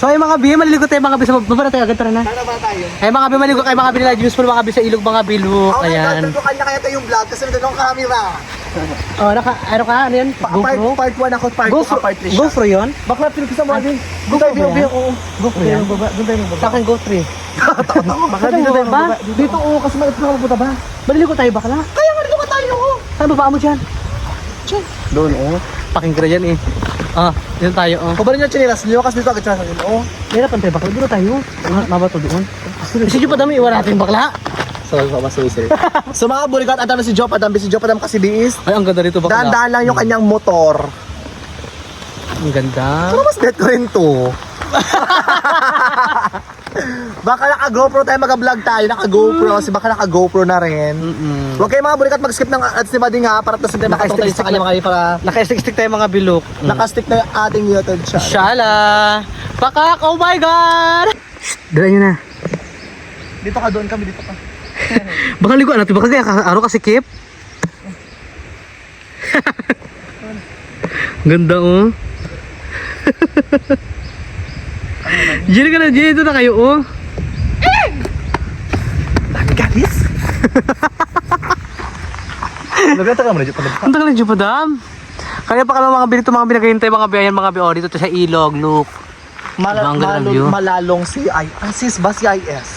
So ay mga bi, maliligo tayo mga bi sa baba na tayo, agad tara na. Tara ba tayo? Ay mga bi, maligo kayo mga bi nila, useful mga bi sa ilog mga bi, look. Okay, Ayan. tutukan na kaya tayo yung vlog kasi nandun ang camera. Oh, ano ka? Ano yan? GoPro? Part 1 ako, part 2 ka, part 3 siya. GoPro yun? Bakla, feel ko sa mga din. Doon GoPro tayo, ba yan? oo. GoPro yan? Doon tayo Sa akin GoPro. Bakla, Saan dito tayo ba? magbaba. Dito, oo, kasi maliit na mabuta ba? Maliligo tayo bakla? Kaya nga, dito ka tayo, oo. Saan baba mo dyan? Doon, oh. Pakinggan yan eh. Ah, yun tayo, oh. Kabarin nyo, chinilas nyo, kasi dito agad siya sa inyo, oo. Hirapan tayo bakla, doon tayo. Mabato doon. Kasi dyan pa dami, iwan natin bakla. So mga burikat, adam si Jop, adam kasi biis. Ay, ang ganda rito bakla. Daan-daan lang yung kanyang motor. Ang ganda. Ano mas beto rin to? Baka naka-GoPro tayo, mag-vlog tayo, naka-GoPro, kasi baka naka-GoPro na rin. Huwag kayo mga burikat mag-skip ng ads ni Buddy nga, para tapos tayo makatong tayo sa kanya mga para Naka-stick tayo mga bilok. naka-stick na yung ating YouTube channel. Shala! Pakak! Oh my God! Dala nyo na. Dito ka doon, kami dito ka. Baka liguan natin. Baka kaya araw kasi kip. Ganda oh. Jenny ka na, Jenny. Ito na kayo oh. Guys! Nagkata ka mo na dito. Ang tagal na dyan pa dam. Kaya pa kami mga binito, mga binagahintay, mga biyayan, mga biyayan. Dito sa ilog, look. Ang ganda ng view. Malalong CI. Sis ba CIS?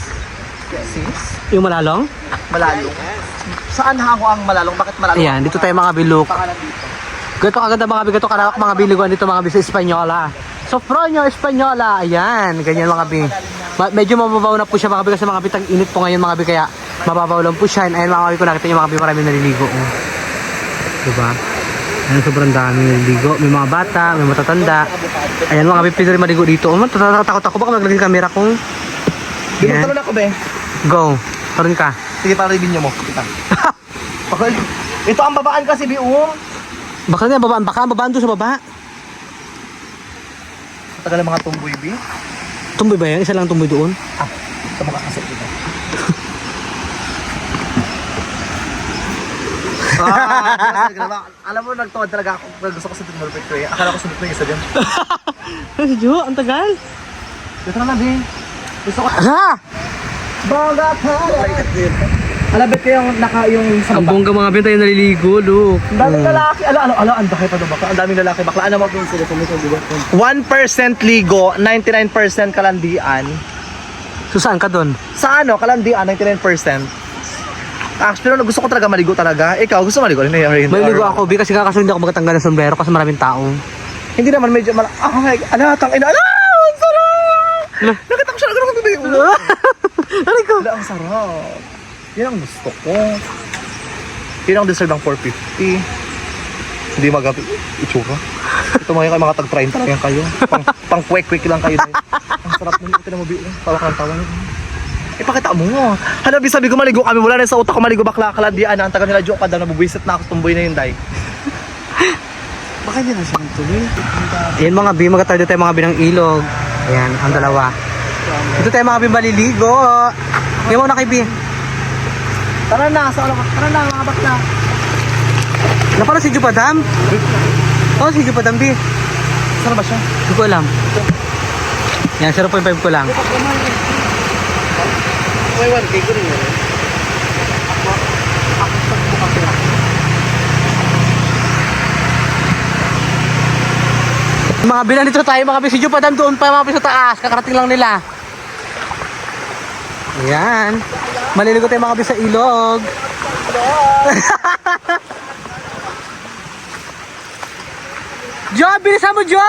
Sis? Yung malalong? Malalong. Saan hango ang malalong? Bakit malalong? Ayan, dito tayo mga bilok. Pangalan dito. Gato kaganda mga bi, gato karawak mga biliguan dito mga bi sa Espanyola. Sofronio Espanyola, ayan, ganyan mga bi. Medyo mababaw na po siya mga bi kasi mga bi tag-init po ngayon mga bi kaya mababaw lang po siya. Ayan mga bi, kung nakita nyo mga bi marami naliligo. Oh. Diba? Ayan, sobrang dami naliligo. May mga bata, may matatanda. Ayan mga bi, pwede rin maligo dito. Oh, takot ako baka maglagay camera ko. Ayan. Binutalo na ako be. Go, parin ka. Sige, para review mo. Kita. Okay. Ito ang babaan kasi biung. Baka nga babaan doon sa baba. Tagal ng mga tumboy bi. Tumboy ba yan? Isa lang tumboy doon. Ah, ito makakasap dito. Alam mo, nagtuwad talaga ako. Gusto ko sa Timor Picture. Akala ko sunod na yung isa dyan. Si Jo, ang tagal. Dito na bi. Gusto ko. Asa? Baga ka. Alabit ko yung sa Ang baba. bongga mga bintay naliligo, look. Ang daming lalaki. Ala, ang daki pa doon baka. Ang daming lalaki. Bakla, ano mo po sila tumitong diba? 1% ligo, 99% kalandian. So saan ka doon? Sa ano, kalandian, 99%. Actually, gusto ko talaga maligo talaga. Ikaw, gusto maligo? Maliligo ako, Bi, kasi kakasal hindi ako magtatanggal ng sombrero kasi maraming tao. Hindi naman medyo oh my God. Ala, tangina. Ala, ang sarap! Nakita ko siya, nagkaroon ko tubig. Ano ko? Ala, ang sarap. Yan ang gusto ko. Yan ang deserve ng 450. Hindi magabi. Itsura. Ito mga tag-30 lang kayo. Pang quick lang kayo. Ang sarap nun. Ito na mabiyo. Tawa ka ng tawa. Ipakita mo. Hanabi sabi ko maligo kami. Wala rin sa utak ko maligo bakla. Kalandian. Ang taga nila joke ka daw. Nabubuisit na ako. Tumboy na yun, day. Baka hindi na siya nagtuloy. Ayan mga Bi, magkatayo tayo mga Bi ng ilog. Ayan, ang dalawa. Ito tayo mga Bi maliligo. Ngayon mo na kay Bi. Tara na. Tara na mga bakla. Napala si Jupadam? Oo, si Jupadam Bi. Saan ba siya? Hindi ko alam. Yan, 0.5 ko lang. May 1K ko rin yun. Mga Bi, nandito tayo mga Bi. Si Jupadam doon pa mga Bi sa taas. Kakarating lang nila. Ayan. Maliligo tayo mga Bi sa ilog. Jo, bilisan mo Jo!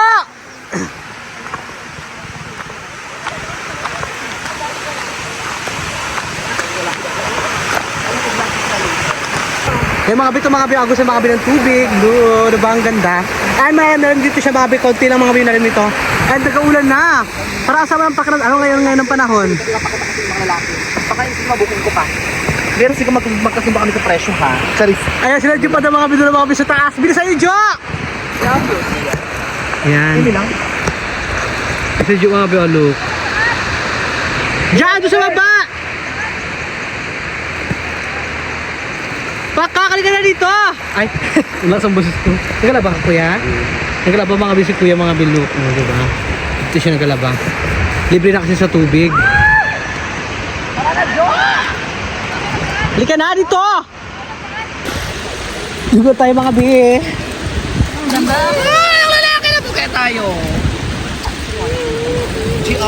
Yung mga bito, mga agos yung mga ng tubig. Doon, diba ang ganda? Ay, meron dito siya mga konti lang mga na rin dito. Ay, nagkaulan na. Para asama ng pakiran. Ano ngayon ng panahon? Baka yung mabuking ko pa. Pero sige magkasimba kami sa presyo ha. Charis. Ayan sila Jo pa daw mga bito ng mga sa taas. Bilisan niyo Jo! Ayan. Hindi lang. Kasi Jo mga bito, look. Diyan, doon sa baba! Pakakali ka na dito! Ay, wala sa boses ko. Nagalabang kuya? Nagalabang mga bisik kuya mga bilok. Diba? Ito siya nagalabang. Libre na kasi sa tubig. Halika na dito! Ligo tayo mga bi. Lalaki na po kaya tayo. G.O.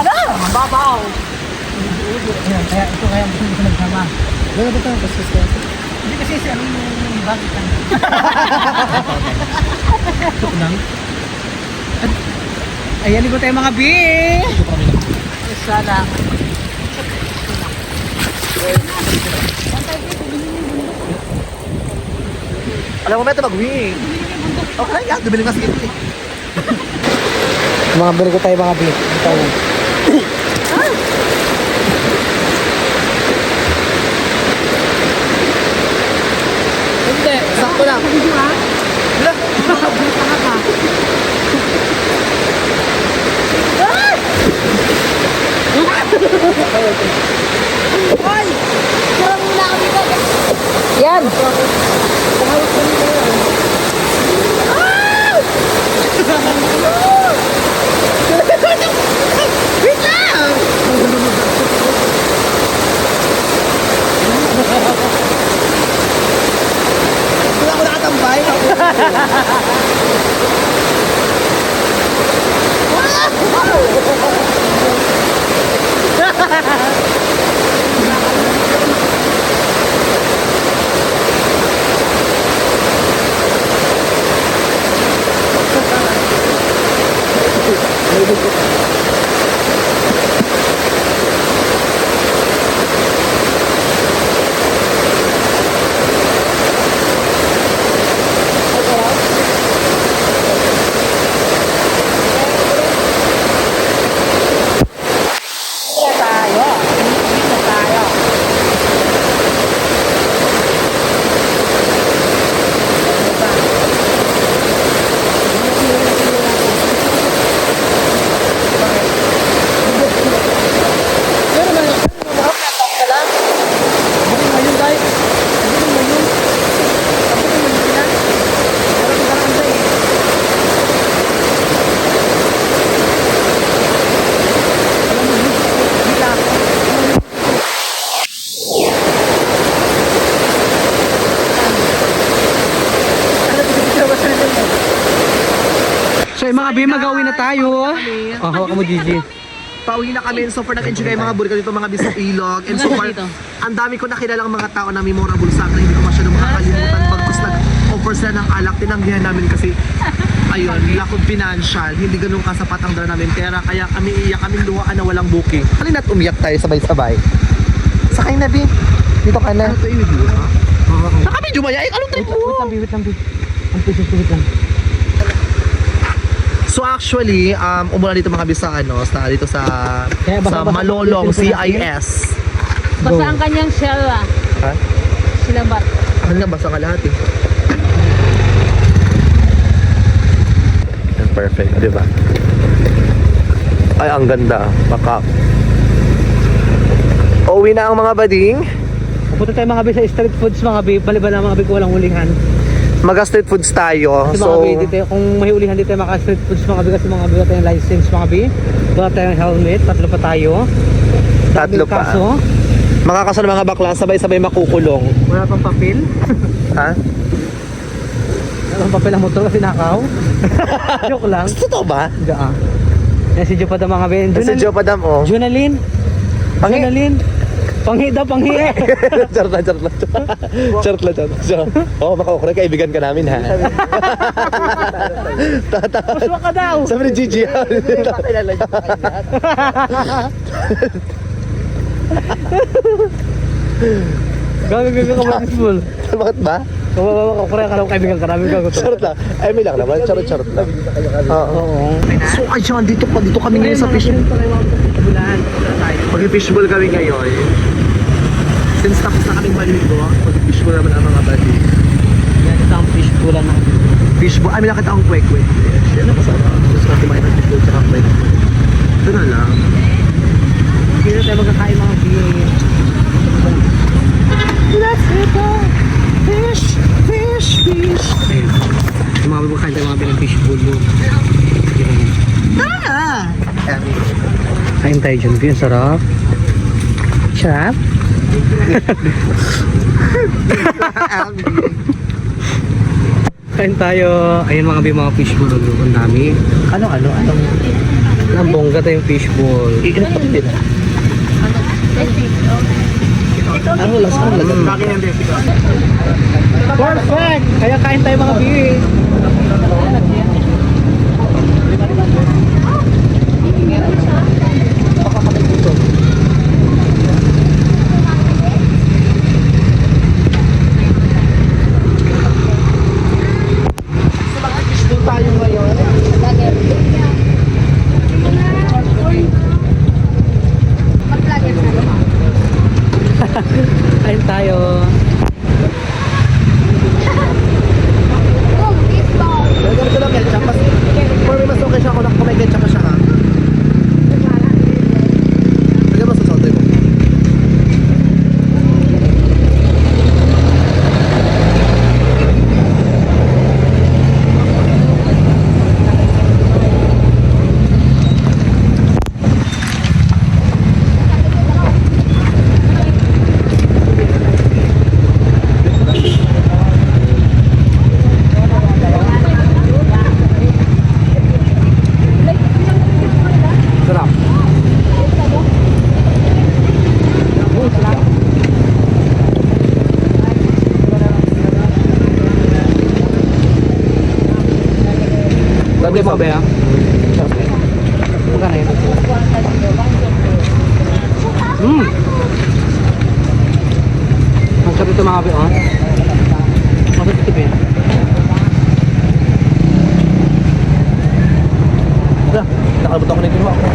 Ano? Babaw. Kaya ito kaya gusto ko nagsama. Wala ba ito? Hindi kasi si ano yung bakit lang. Ito lang. Ayan, ligo tayo mga bi. Sana. Alam mo ba ito mag-wing? Okay, yan. Dumili nga sige. Mga balik ko tayo mga bi. Ito. Hindi. Sakto lang. Wala. Yan! Wala ko nakatambay. So yung mga bi, mag-uwi na tayo. Oh, hawak mo Gigi. Pauwi na kami. So far nag-enjoy kayo mga buri ko dito mga bisang ilog. And so far, ang dami ko nakilalang mga tao na memorable sa akin. Hindi ko masyadong makakalimutan. Bagkus nag-offer sila ng alak. Tinanggihan namin kasi, ayun, lack of financial. Hindi ganun kasapat ang dala namin. Kaya kami iiyak, kaming luhaan na walang booking. Halina't umiyak tayo sabay-sabay. Sakay na, Bi. Dito ka na. Ano ito yung video? Naka-video ba yan? Anong trip mo? Wait lang, bi. Ang wait lang. So actually, umulan dito mga bisa dito sa Kaya baka- baka- Malolong baka- CIS. Basta ang kanyang shell ah. Ha? Sila ba? Ano nga basa ka lahat eh. Perfect, di ba? Ay, ang ganda. Baka. Uwi na ang mga bading. Punta tayo mga bi sa street foods mga bi. Baliban na mga bi ko walang hulihan. Mag-street foods tayo. Kasi mga bi, dito, kung may hulihan dito tayo maka street foods mga bi kasi mga bi wala tayong license mga bi. Wala tayong helmet. Tatlo pa tayo. Tatlo Daming pa. Kaso, Makakasal mga bakla, sabay-sabay makukulong. wala pang papel. Ha? Wala pang papel ang motor kasi nakaw. Joke lang. Totoo ba? Hindi ah. Yan si Joe pa daw mga bi. Si Joe Padam, oh. Junalyn. Panghi. Junalyn. Panghi daw, panghi. Charot lang. Charot lang. Oo, makaukura, kaibigan ka namin, ha? Puswa ka daw. Sabi ni Gigi, ha? Gagawin ka ba baseball? Bakit ba? Kaya ka daw kaibigan ka namin gagawin. Charot lang. Ay, may lang naman. Charot lang. Oo. Oo. So, ayun, dito kami ngayon sa fishing. Mag-fishball kami ngayon. Since tapos na kaming maligo, mag-fishball naman ang mga buddy. Yan ito ang fish pula na. Fishball, ay, may nakita akong kwek-kwek. Yan, masarap. Gusto natin makita ng fishball tsaka kwek. Ito na lang. Hindi na tayo magkakain mga beer. Let's go! Fish! Fish! Fish! Ayun. Yung mga bibakain tayo mga bilang fish bowl doon. Kain tayo dyan. Yung sarap. Sarap? Kain tayo. Ayun mga fish bowl doon. Ang dami. Anong Ang bongga tayong fish bowl. iinit pa din. Ano lasa? Perfect! Kaya kain tayo mga bi. Tayo ngayon. Kain tayo. Lagyan ko lang ketchup. For me, mas okay siya kung may ketchup pa siya ha. Lagyan mo sa sotoy mo. Sarap. Lagay mo ba yan? Magkano yun? Ang sarap ito mga kape, oh. Masarap ito yun. Nakalimutan ko na yung ginawa ko.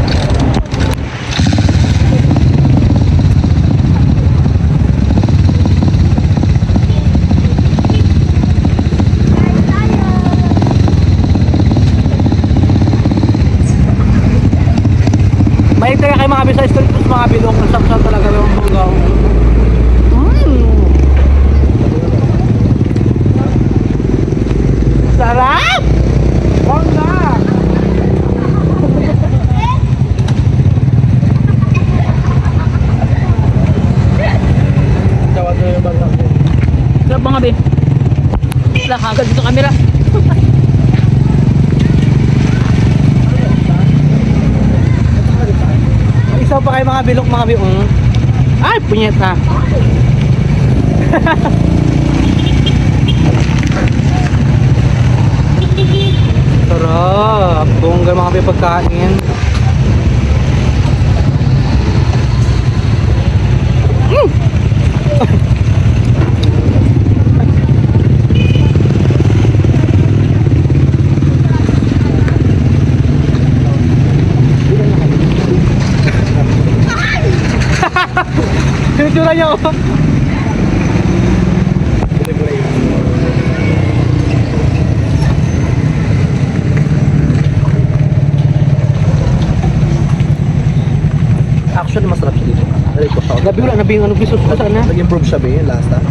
Balik tayo kay mga kape sa street foods mga bilog. Ang sarap talaga yung bongga. Sarap! Bongga! Sarap mga be. Wala ka agad dito camera. Isa pa kayo mga bilok mga biong. Ay, punyeta. Sarap. Bongga mga bi pagkain. Tinutula niya ako. Actually, masarap siya dito. Like, Gabi wala na bing ano piso sa sana. nag-improve siya ba yung last time?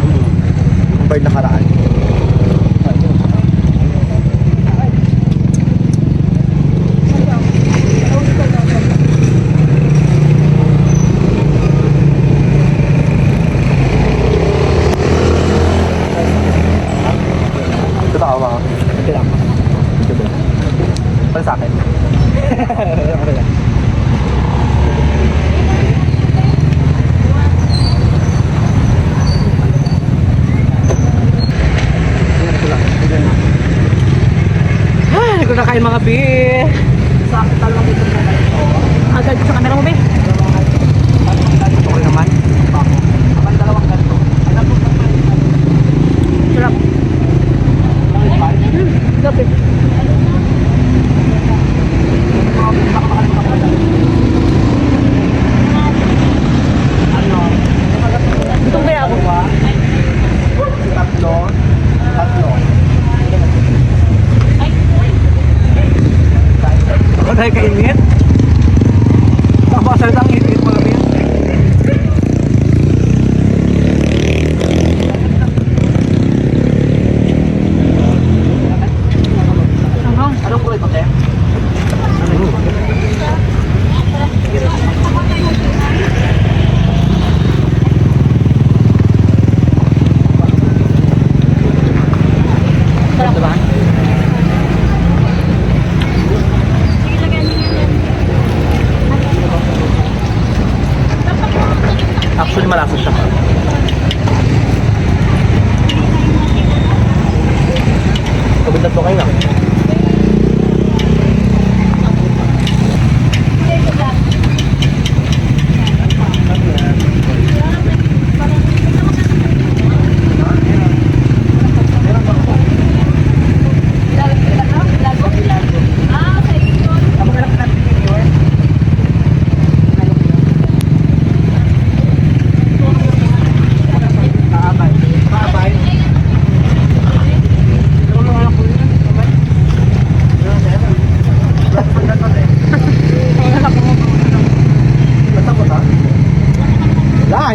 Compared na karaan. Ito ako mga. Ito lang. Ito. Para sa akin. Ay, kung nakain mga bi. Agad sa camera mo be. Okay naman. Sarap. Sarap eh. Gutom kaya ako. Tatlo. Ako dahil kainit. Tapos ang init mga bi. malasa siya. Kabit to kayo lang.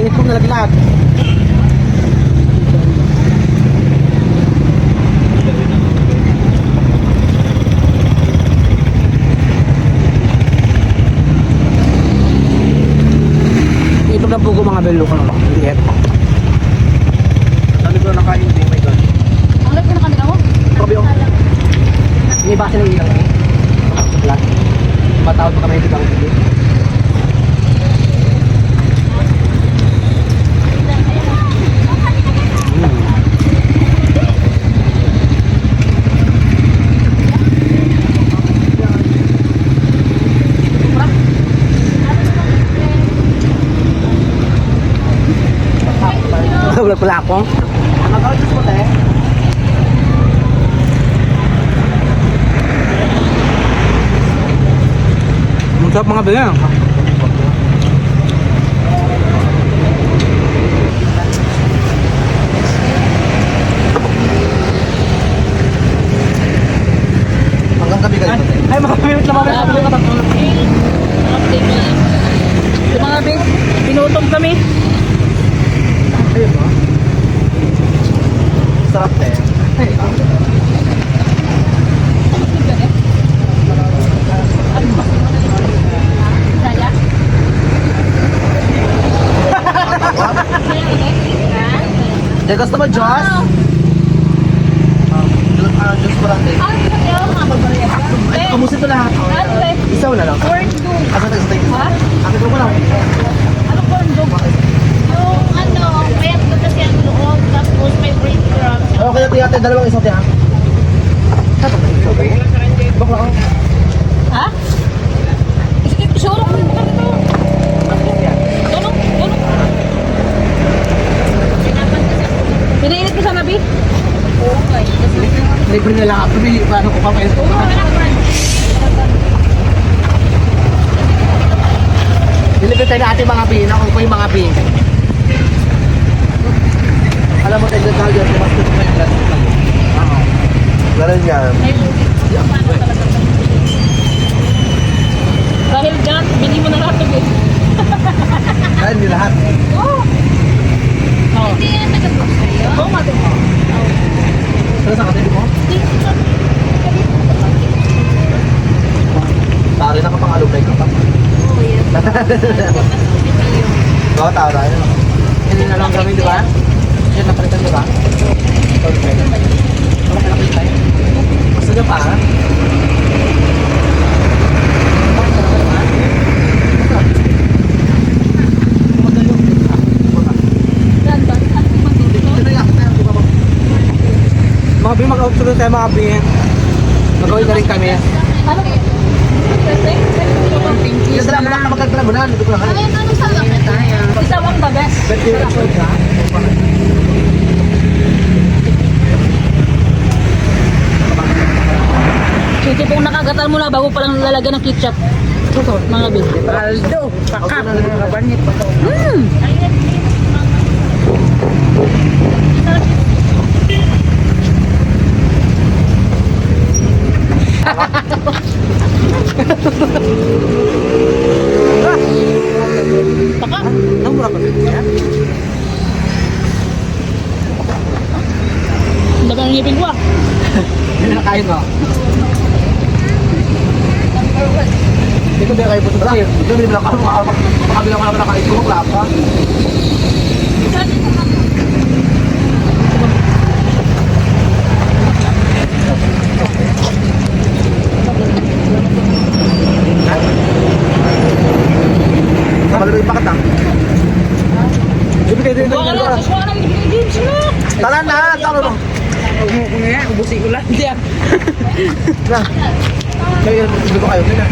Init kong nalaglag. Ito na po mga belo ko naman. Liit. Sabi ko na kain din, my God. Ang lap ka na kanila mo? Grabe yung May base ng ilang eh. Sa plat. Matawad pa kami ito lang. Wala pala ako. Nag-order mo tayo. Masarap mga belo. Hanggang gabi kayo. Ay, mga minutes lang mga belo. Mga babe, pinutong kami. Ayun ba? Sarap na yan. Saya. Kaya gusto mo, Joss? Joss ko lang din. Ay, kamusin ko lahat. Isaw na lang. Asa tayo sa tayo? Ha? Akit mo lang. Ano corn dog? Yung ano, mayat na kasi ang loob, tapos may breadcrumbs. Okay, tiyate, dalawang isaw tiya. Bakla ako. Ha? Isurok mo ito. Tulong, tulong. Pinainit ko sa nabi? Oo, okay. Libre na lang ako. Paano ko pa ito? Nilipit tayo na ating mga pin. Ako po yung mga pin. Alam mo tayo sa hagyan, mas gusto ko yung plastic lang. Ganun yan. Dahil dyan, bili mo na lahat ito. Kaya hindi lahat. Oo. Hindi yan nag-approve sa'yo? Oo, mati mo. Saan sa katili mo? Tari na kapang alumni ka pa. Oo, yes. Baka tara yun. Hindi na lang kami, di ba? Yan na palitan, di ba? Wala ka nakita tayo. Gusto niyo pa? Yan ba? Mga bin, mag-observe tayo mga bin. Mag-awin na rin kami. Ano? Thank you. Yung dala mo lang na magkagdala mo na. Dito ko lang. Ayun, anong sarap? Isaw ang the best. Sige pong nakagatal mo na bago pa lang lalagyan ng ketchup. Mga big. Aldo, pakap. Pakap. Nang mura pa siya? Ang dami ng ngipin ko ah. Hindi na kain mo. Dito ba kayo po sa Brasil? Ito rin lang ako. Makabilang ko naman nakain ko. Klapa. Malamig pa katang. Na. Kaya sabi ko kayo, na.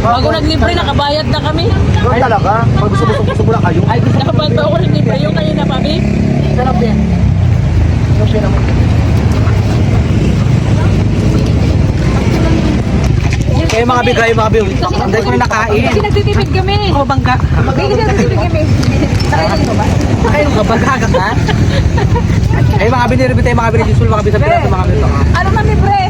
Bago naglibre, nakabayad na kami. Ay talaga, pag gusto mo lang kayo. Ay, nakabayad pa ako naglibre. Yung kanina, Papi. Sarap din. Yung siya naman. Kayo mga bigay, mga bigay. Hindi ko na nakain. Kasi nagtitipid kami. Ako bangga. Kasi nagtitipid kami. Nakain mo ba? Ay, bangga ka ka? Ay, mga biniribit tayo, mga biniribit, mga biniribit, mga biniribit. Ano na libre?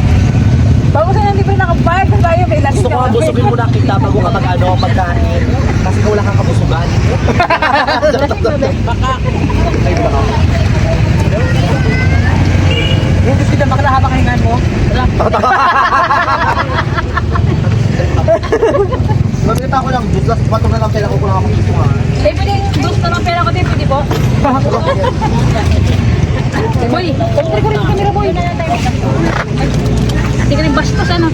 Bago sa nang libre nakabayad na tayo. May ilan Gusto ko nga busugin mo na kita bago ka magkain. Kasi wala kang kabusugan. Baka. Ay, baka. Yung gusto ka makalahaba kahingan mo? Nagkita ko lang, butlas, patong na lang kailan ko lang ako kusungan. Eh, pwede, gusto ng pera ko din, pwede po? Boy, pwede ko rin yung camera, boy. Hindi ka rin bastos, ano?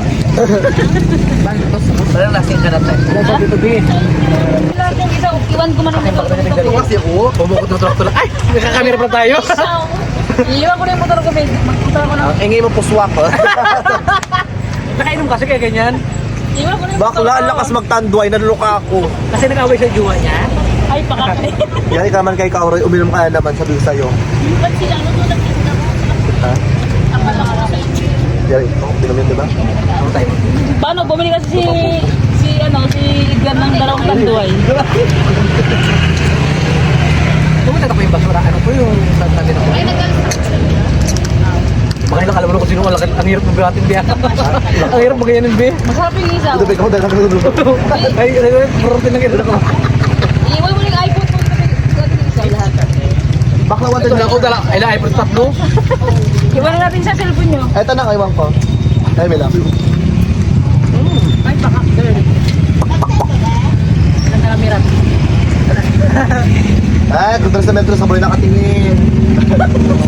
Parang lasing ka na tayo. Wala sa dito, B. Lahat yung isa, iwan ko man yung motor ko. Ito kasi ako. Pumukot ng traktor. Ay, may kakamera pa tayo. Iwan ko na yung motor ko, babe. Magpunta ko na. Ang ingay mo puswak. Nakainom kasi kaya ganyan. Iwan ko na yung motor ko. Bakla, ang lakas magtanduay, naluluka ako. Kasi nag-away sa jowa niya. Ay, pakakay. Yan, ikaw man kay Kauroy, uminom ka na naman, sabi ko sa'yo. Ba't sila? Ano to? Nagkita mo? Ha? Akala ko sa inyo. Yan, uminom yun, diba? Paano? Bumili kasi si Edgar ng dalawang tanduay. Pumunta ko yung basura. Ano po yung sabi na ko? Mga ilang alam mo na kung sino ang hirap ng biyatin biya. Ang hirap magayanin biya. Masarap yung isaw. Ito, ikaw, dahil nagulog. Ay, protein lang ito ko. Iwan mo na yung iPhone ko. Gagawin yung isaw lahat. Bakla, Ito water na ako dala. Ay, iPhone tatlo. Iwan na natin sa cellphone nyo. Ito na, kaiwan ko. Ay, may lang. Ay, baka. Ganda na mirat. Ay, kung sa metro, sabay nakatingin.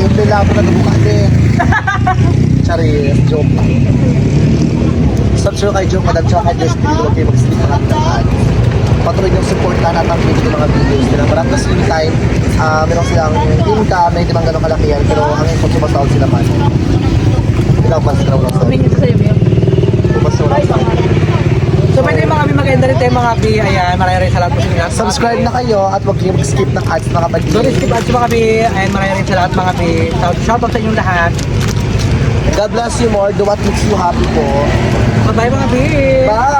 Simple lang ako na nabukasin. Charis, joke lang. Subscribe kay Joke, madam, tsaka kay Destiny. Huwag kayo mag-stick na natin ang ads. Patuloy niyong supportan at ang video ng mga videos nila. Marami na screen time. Meron silang income, may dimang ganong kalakihan. Pero hanggang kung sumasahod sila man. Ilang months na lang sa Sabihin nyo sa'yo, Mio. sumasahod sa So, pwede yung mga bi maganda rin tayo mga bi. Ayan, maraming salamat po sa inyo. Subscribe na kayo at huwag kayong mag-skip ng ads mga kapatid. Don't skip ads mga bi. Ayan, maraming salamat mga bi. Shoutout sa inyong lahat. God bless you more. Do what makes you happy po. Bye-bye mga bi. Bye!